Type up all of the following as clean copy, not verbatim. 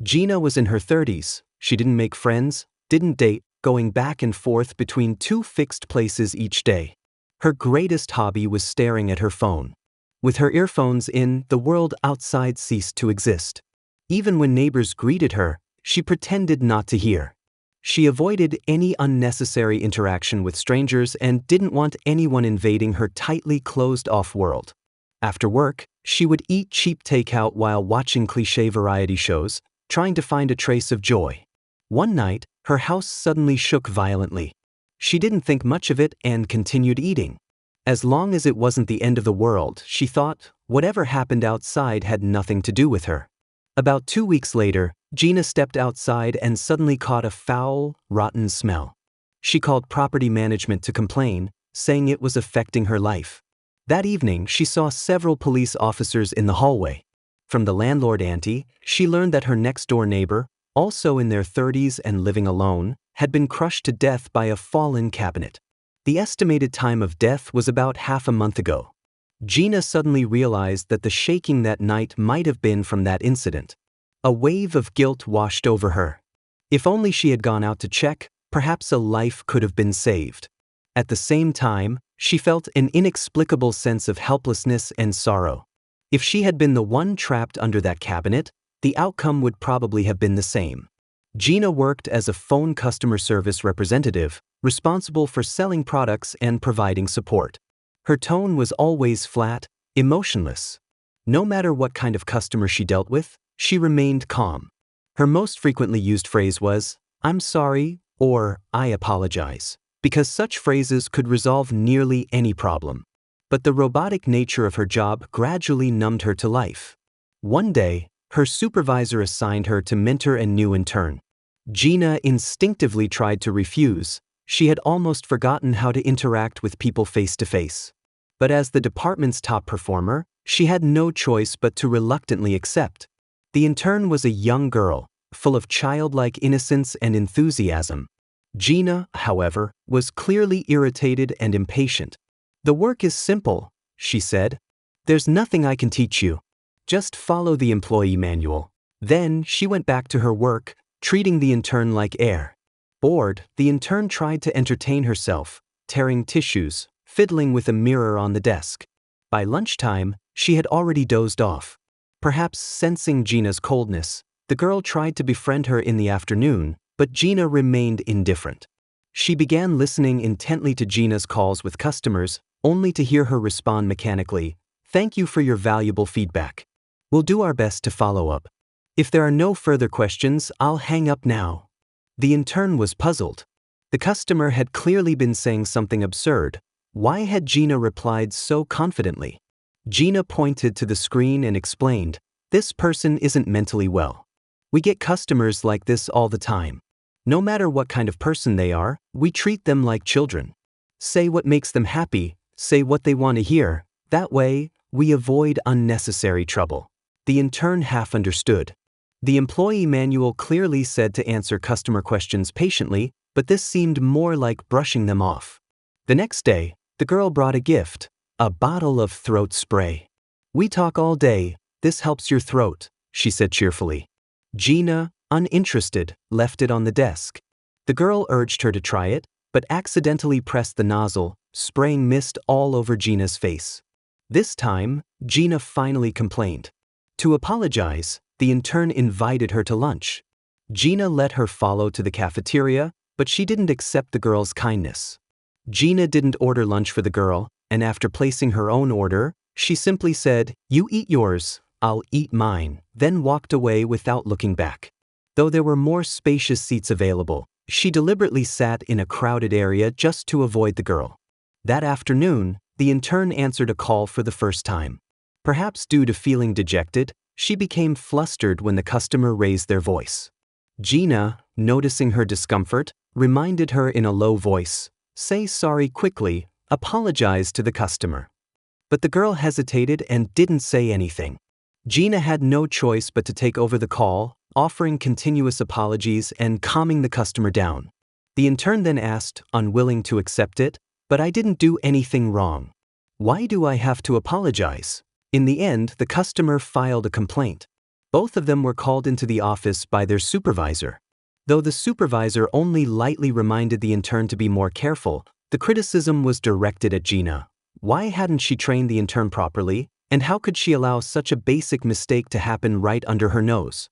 Gina was in her 30s. She didn't make friends, didn't date, going back and forth between two fixed places each day. Her greatest hobby was staring at her phone. With her earphones in, the world outside ceased to exist. Even when neighbors greeted her, she pretended not to hear. She avoided any unnecessary interaction with strangers and didn't want anyone invading her tightly closed-off world. After work, she would eat cheap takeout while watching cliché variety shows, trying to find a trace of joy. One night, her house suddenly shook violently. She didn't think much of it and continued eating. As long as it wasn't the end of the world, she thought, whatever happened outside had nothing to do with her. About 2 weeks later, Gina stepped outside and suddenly caught a foul, rotten smell. She called property management to complain, saying it was affecting her life. That evening, she saw several police officers in the hallway. From the landlord auntie, she learned that her next-door neighbor, also in their 30s and living alone, had been crushed to death by a fallen cabinet. The estimated time of death was about half a month ago. Gina suddenly realized that the shaking that night might have been from that incident. A wave of guilt washed over her. If only she had gone out to check, perhaps a life could have been saved. At the same time, she felt an inexplicable sense of helplessness and sorrow. If she had been the one trapped under that cabinet, the outcome would probably have been the same. Gina worked as a phone customer service representative, responsible for selling products and providing support. Her tone was always flat, emotionless. No matter what kind of customer she dealt with, she remained calm. Her most frequently used phrase was, "I'm sorry," or "I apologize," because such phrases could resolve nearly any problem. But the robotic nature of her job gradually numbed her to life. One day, her supervisor assigned her to mentor a new intern. Gina instinctively tried to refuse. She had almost forgotten how to interact with people face to face. But as the department's top performer, she had no choice but to reluctantly accept. The intern was a young girl, full of childlike innocence and enthusiasm. Gina, however, was clearly irritated and impatient. "The work is simple," she said. "There's nothing I can teach you. Just follow the employee manual." Then she went back to her work, treating the intern like air. Bored, the intern tried to entertain herself, tearing tissues, fiddling with a mirror on the desk. By lunchtime, she had already dozed off. Perhaps sensing Gina's coldness, the girl tried to befriend her in the afternoon, but Gina remained indifferent. She began listening intently to Gina's calls with customers, only to hear her respond mechanically, "Thank you for your valuable feedback. We'll do our best to follow up. If there are no further questions, I'll hang up now." The intern was puzzled. The customer had clearly been saying something absurd. Why had Gina replied so confidently? Gina pointed to the screen and explained, "This person isn't mentally well. We get customers like this all the time. No matter what kind of person they are, we treat them like children. Say what makes them happy, say what they want to hear. That way, we avoid unnecessary trouble." The intern half understood. The employee manual clearly said to answer customer questions patiently, but this seemed more like brushing them off. The next day, the girl brought a gift, a bottle of throat spray. "We talk all day, this helps your throat," she said cheerfully. Gina, uninterested, left it on the desk. The girl urged her to try it, but accidentally pressed the nozzle, spraying mist all over Gina's face. This time, Gina finally complained. To apologize, the intern invited her to lunch. Gina let her follow to the cafeteria, but she didn't accept the girl's kindness. Gina didn't order lunch for the girl, and after placing her own order, she simply said, "You eat yours, I'll eat mine," then walked away without looking back. Though there were more spacious seats available, she deliberately sat in a crowded area just to avoid the girl. That afternoon, the intern answered a call for the first time. Perhaps due to feeling dejected, she became flustered when the customer raised their voice. Gina, noticing her discomfort, reminded her in a low voice, "Say sorry quickly, apologize to the customer." But the girl hesitated and didn't say anything. Gina had no choice but to take over the call, offering continuous apologies and calming the customer down. The intern then asked, unwilling to accept it, "But I didn't do anything wrong. Why do I have to apologize?" In the end, the customer filed a complaint. Both of them were called into the office by their supervisor. Though the supervisor only lightly reminded the intern to be more careful, the criticism was directed at Gina. Why hadn't she trained the intern properly, and how could she allow such a basic mistake to happen right under her nose?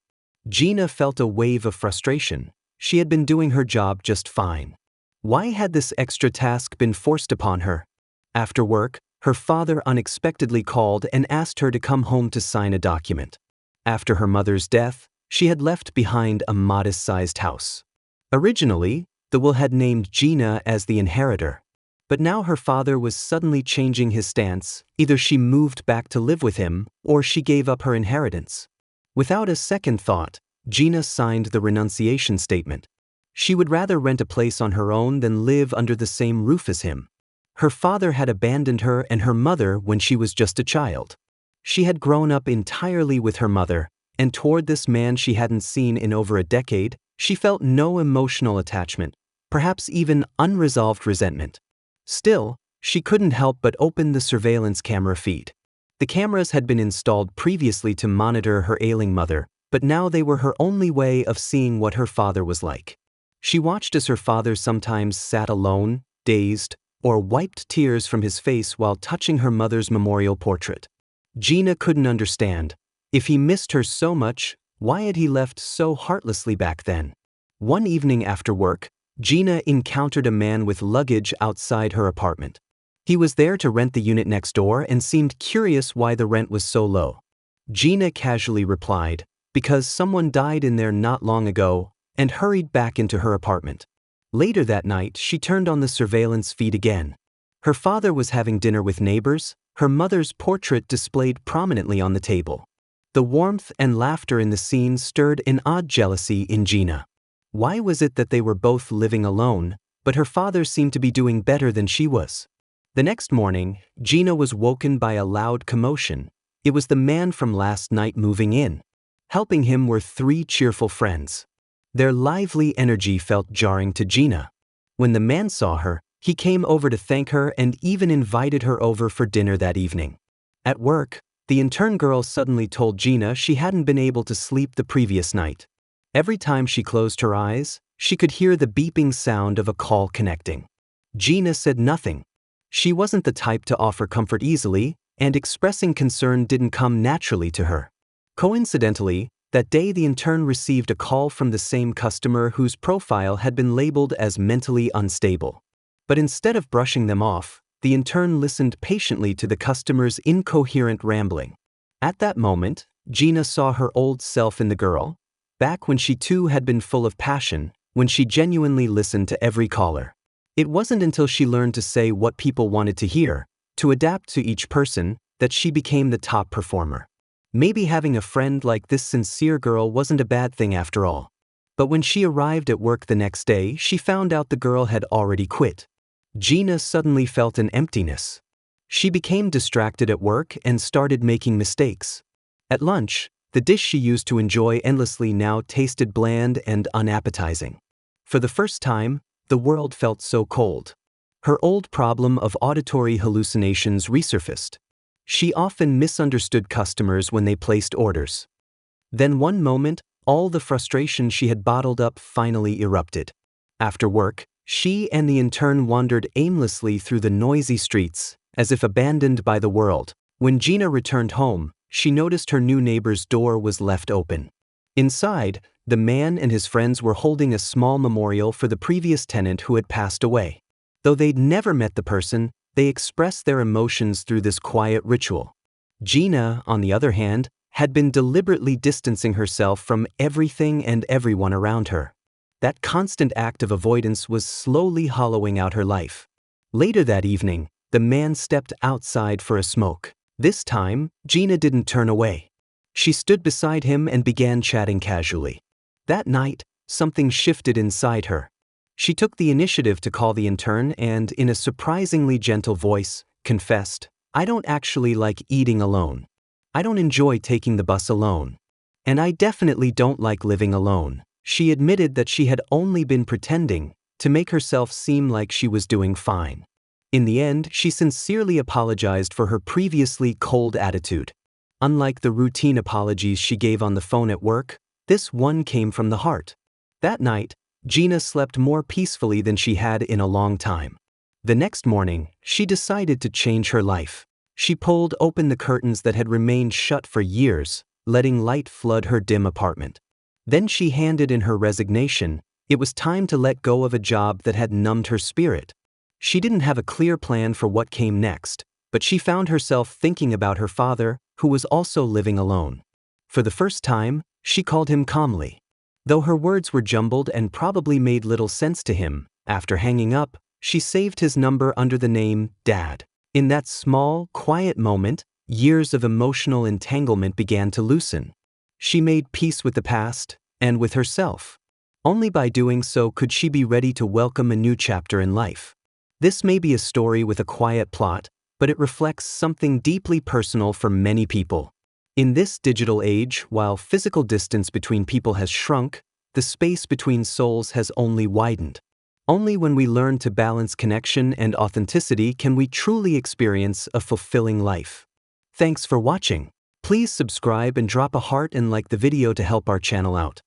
Gina felt a wave of frustration. She had been doing her job just fine. Why had this extra task been forced upon her? After work, her father unexpectedly called and asked her to come home to sign a document. After her mother's death, she had left behind a modest-sized house. Originally, the will had named Gina as the inheritor. But now her father was suddenly changing his stance. Either she moved back to live with him, or she gave up her inheritance. Without a second thought, Gina signed the renunciation statement. She would rather rent a place on her own than live under the same roof as him. Her father had abandoned her and her mother when she was just a child. She had grown up entirely with her mother, and toward this man she hadn't seen in over a decade, she felt no emotional attachment, perhaps even unresolved resentment. Still, she couldn't help but open the surveillance camera feed. The cameras had been installed previously to monitor her ailing mother, but now they were her only way of seeing what her father was like. She watched as her father sometimes sat alone, dazed, or wiped tears from his face while touching her mother's memorial portrait. Gina couldn't understand. If he missed her so much, why had he left so heartlessly back then? One evening after work, Gina encountered a man with luggage outside her apartment. He was there to rent the unit next door and seemed curious why the rent was so low. Gina casually replied, "Because someone died in there not long ago," and hurried back into her apartment. Later that night, she turned on the surveillance feed again. Her father was having dinner with neighbors, her mother's portrait displayed prominently on the table. The warmth and laughter in the scene stirred an odd jealousy in Gina. Why was it that they were both living alone, but her father seemed to be doing better than she was? The next morning, Gina was woken by a loud commotion. It was the man from last night moving in. Helping him were 3 cheerful friends. Their lively energy felt jarring to Gina. When the man saw her, he came over to thank her and even invited her over for dinner that evening. At work, the intern girl suddenly told Gina she hadn't been able to sleep the previous night. Every time she closed her eyes, she could hear the beeping sound of a call connecting. Gina said nothing. She wasn't the type to offer comfort easily, and expressing concern didn't come naturally to her. Coincidentally, that day the intern received a call from the same customer whose profile had been labeled as mentally unstable. But instead of brushing them off, the intern listened patiently to the customer's incoherent rambling. At that moment, Gina saw her old self in the girl, back when she too had been full of passion, when she genuinely listened to every caller. It wasn't until she learned to say what people wanted to hear, to adapt to each person, that she became the top performer. Maybe having a friend like this sincere girl wasn't a bad thing after all. But when she arrived at work the next day, she found out the girl had already quit. Gina suddenly felt an emptiness. She became distracted at work and started making mistakes. At lunch, the dish she used to enjoy endlessly now tasted bland and unappetizing. For the first time, the world felt so cold. Her old problem of auditory hallucinations resurfaced. She often misunderstood customers when they placed orders. Then one moment, all the frustration she had bottled up finally erupted. After work, she and the intern wandered aimlessly through the noisy streets, as if abandoned by the world. When Gina returned home, she noticed her new neighbor's door was left open. Inside, the man and his friends were holding a small memorial for the previous tenant who had passed away. Though they'd never met the person, they expressed their emotions through this quiet ritual. Gina, on the other hand, had been deliberately distancing herself from everything and everyone around her. That constant act of avoidance was slowly hollowing out her life. Later that evening, the man stepped outside for a smoke. This time, Gina didn't turn away. She stood beside him and began chatting casually. That night, something shifted inside her. She took the initiative to call the intern and, in a surprisingly gentle voice, confessed, "I don't actually like eating alone. I don't enjoy taking the bus alone. And I definitely don't like living alone." She admitted that she had only been pretending to make herself seem like she was doing fine. In the end, she sincerely apologized for her previously cold attitude. Unlike the routine apologies she gave on the phone at work, this one came from the heart. That night, Gina slept more peacefully than she had in a long time. The next morning, she decided to change her life. She pulled open the curtains that had remained shut for years, letting light flood her dim apartment. Then she handed in her resignation. It was time to let go of a job that had numbed her spirit. She didn't have a clear plan for what came next, but she found herself thinking about her father, who was also living alone. For the first time, she called him calmly. Though her words were jumbled and probably made little sense to him, after hanging up, she saved his number under the name Dad. In that small, quiet moment, years of emotional entanglement began to loosen. She made peace with the past, and with herself. Only by doing so could she be ready to welcome a new chapter in life. This may be a story with a quiet plot, but it reflects something deeply personal for many people. In this digital age, while physical distance between people has shrunk, the space between souls has only widened. Only when we learn to balance connection and authenticity can we truly experience a fulfilling life. Thanks for watching. Please subscribe and drop a heart and like the video to help our channel out.